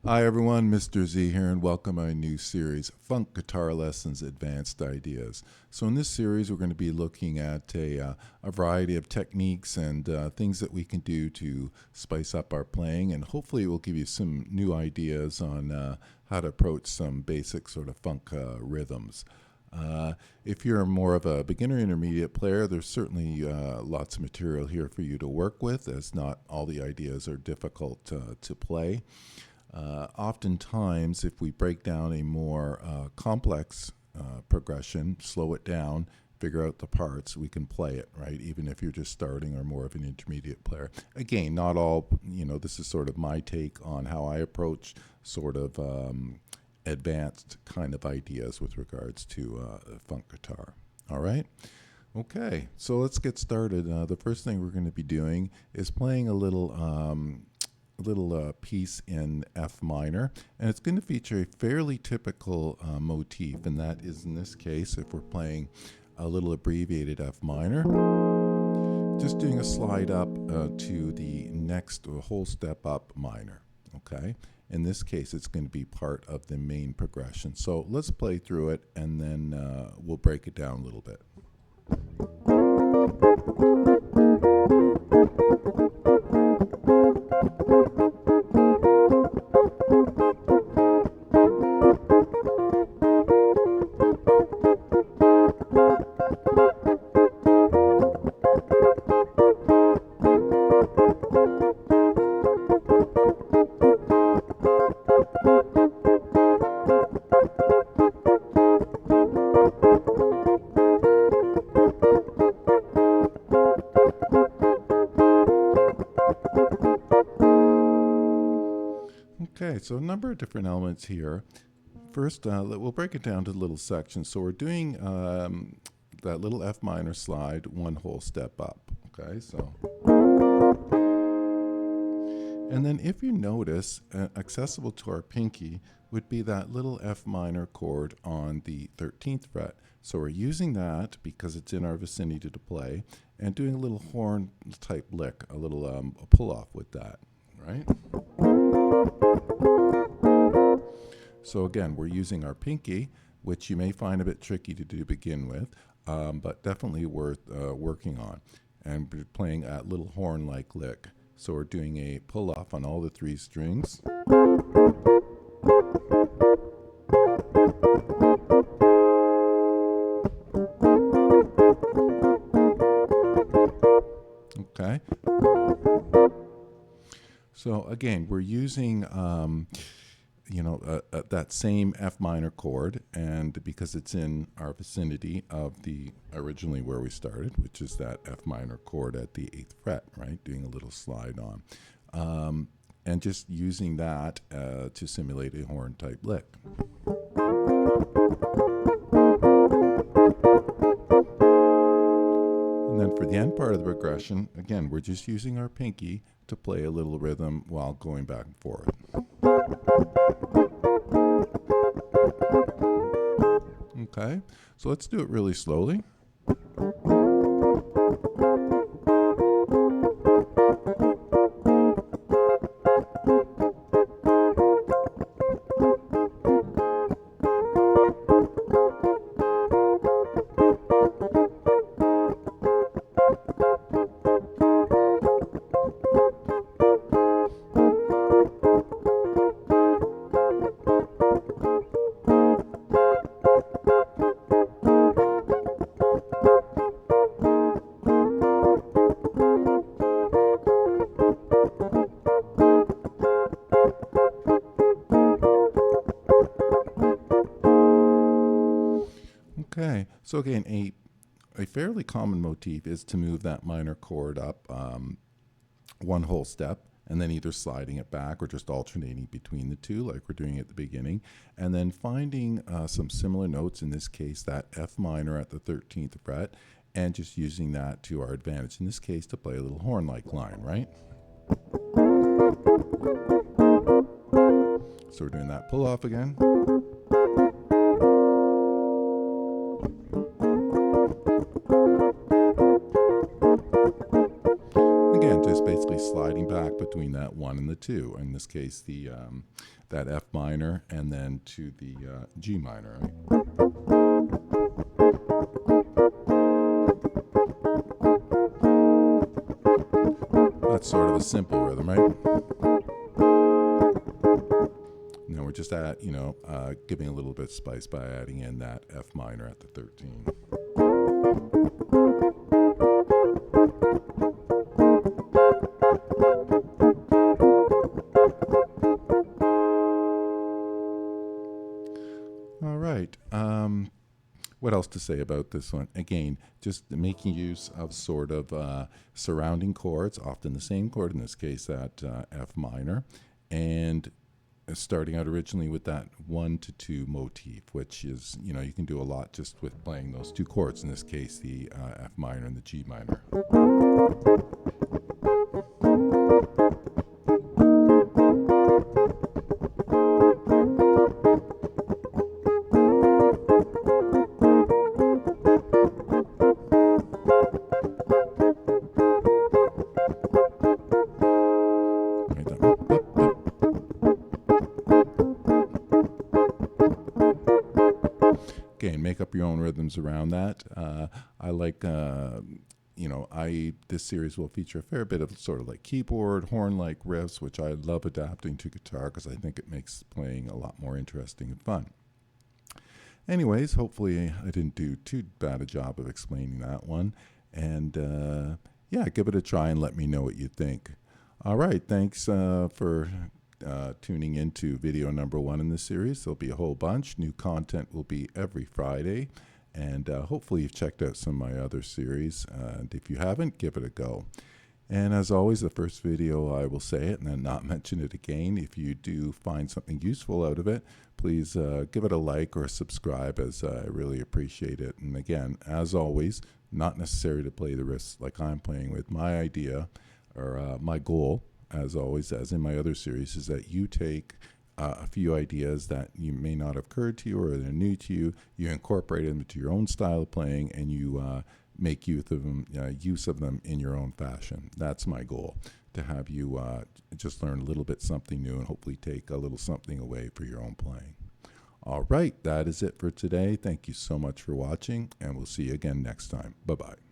Hi everyone, Mr.Z here, and welcome to my new series, Funk Guitar Lessons Advanced Ideas. So in this series, we're going to be looking at a variety of techniques and things that we can do to spice up our playing, and hopefully it will give you some new ideas on how to approach some basic sort of funk rhythms. If you're more of a beginner intermediate player, there's certainly lots of material here for you to work with, as not all the ideas are difficult to play. Oftentimes, if we break down a more complex progression, slow it down, figure out the parts, we can play it, right? Even if you're just starting or more of an intermediate player. Again, not all, this is sort of my take on how I approach sort of advanced kind of ideas with regards to funk guitar. All right? Okay, so let's get started. The first thing we're going to be doing is playing a little piece in F minor, and it's going to feature a fairly typical motif, and that is, in this case, if we're playing a little abbreviated F minor, just doing a slide up to the next whole step up minor. Okay, in this case it's going to be part of the main progression. So let's play through it, and then we'll break it down a little bit. Okay, so a number of different elements here. First, we'll break it down to little sections. So we're doing that little F minor slide one whole step up. Okay, so. And then if you notice, accessible to our pinky would be that little F minor chord on the 13th fret. So we're using that because it's in our vicinity to play, and doing a little horn type lick, a little pull off with that, right? So again, we're using our pinky, which you may find a bit tricky to do to begin with, but definitely worth working on. And we're playing a little horn-like lick. So we're doing a pull-off on all the three strings. Okay. So again, we're using that same F minor chord, and because it's in our vicinity of the originally where we started, which is that F minor chord at the 8th fret, right? Doing a little slide on. And just using that to simulate a horn type lick. And then for the end part of the progression, again, we're just using our pinky to play a little rhythm while going back and forth. Okay, so let's do it really slowly. Okay, so again, a fairly common motif is to move that minor chord up one whole step, and then either sliding it back or just alternating between the two like we're doing at the beginning, and then finding some similar notes, in this case that F minor at the 13th fret, and just using that to our advantage, in this case to play a little horn-like line, right? So we're doing that pull off again. Again, just basically sliding back between that 1 and the 2, in this case that F minor, and then to the G minor. Right? That's sort of a simple rhythm, right? Now we're just giving a little bit of spice by adding in that F minor at the 13. All right. What else to say about this one? Again, just making use of sort of surrounding chords, often the same chord, in this case that F minor, and starting out originally with that 1 to 2 motif, which is, you can do a lot just with playing those 2 chords, in this case the F minor and the G minor. Again, make up your own rhythms around that. I like, this series will feature a fair bit of sort of like keyboard, horn-like riffs, which I love adapting to guitar because I think it makes playing a lot more interesting and fun. Anyways, hopefully I didn't do too bad a job of explaining that one. And yeah, give it a try and let me know what you think. All right, thanks for tuning into video number 1 in this series. There'll be a whole bunch. New content will be every Friday. And hopefully you've checked out some of my other series. And if you haven't, give it a go. And as always, the first video, I will say it and then not mention it again. If you do find something useful out of it, please give it a like or a subscribe, as I really appreciate it. And again, as always, not necessary to play the riffs like I'm playing with. My idea, or my goal, as always, as in my other series, is that you take a few ideas that you may not have occurred to you or they're new to you, you incorporate them into your own style of playing, and you make use of them in your own fashion. That's my goal, to have you just learn a little bit something new and hopefully take a little something away for your own playing. All right, that is it for today. Thank you so much for watching, and we'll see you again next time. Bye-bye.